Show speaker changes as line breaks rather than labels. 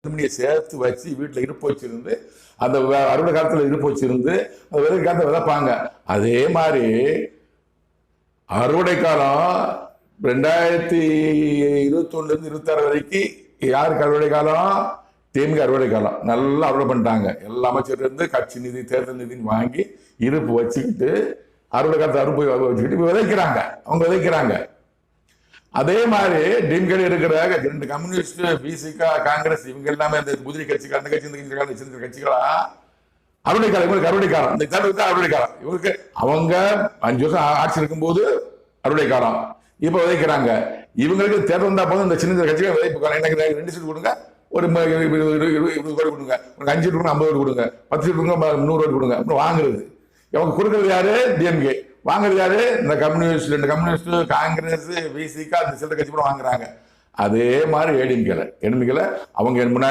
மணியை சேர்த்து வச்சு வீட்டில் இருப்பு வச்சிருந்து அந்த அறுவடை காலத்தில் இருப்பு வச்சிருந்து அந்த விதை காலத்தை விதைப்பாங்க. அதே மாதிரி அறுவடை காலம் 2021 26 வரைக்கும் யாருக்கு அறுவடை காலம்? திமுக அறுவடை காலம். நல்லா அறுவடை பண்ணிட்டாங்க. எல்லா அமைச்சர் இருந்து கட்சி நிதி தேர்தல் நிதின்னு வாங்கி இருப்பு வச்சுக்கிட்டு அறுவடை காலத்தை அறுப்பு வச்சுக்கிட்டு விதைக்கிறாங்க. அவங்க விதைக்கிறாங்க. அதே மாதிரி டிம்கல் இருக்கிற 2 கம்யூனிஸ்ட், பிசிகா, காங்கிரஸ் இவங்க எல்லாமே அந்த குதிரை கட்சிகள், அந்த கட்சி இந்த கட்சிகளா அறுவடை காலம். இவங்களுக்கு அறுவடை காலம். இந்த தேர்தலுக்கு அறுவடை காலம். இவருக்கு அவங்க 5 வருஷம் ஆட்சி இருக்கும்போது அறுவடை காலம். இப்ப விதைக்கிறாங்க. இவங்களுக்கு தேர்தல் வந்தா போதும் இந்த சின்ன கட்சிகள் விதைப்பு காலம். எனக்கு 2 சீட் கொடுங்க, ஒரு 20 கோடி கொடுங்க, ஒரு 5 சீட் கொடுங்க, 50 கோடி கொடுங்க, 10 சீட் கொடுங்க, 100 கோடி கொடுங்க. அப்புறம் வாங்குறது இவங்க கொடுக்கறது யாரு? டிஎம்கே. வாங்குறது யாரு? இந்த கம்யூனிஸ்ட், 2 கம்யூனிஸ்ட், காங்கிரஸ், பிசிகா, இந்த சில கட்சி கூட வாங்குறாங்க. அதே மாதிரி ஏடிஎம்கேல அவங்க முன்னாடி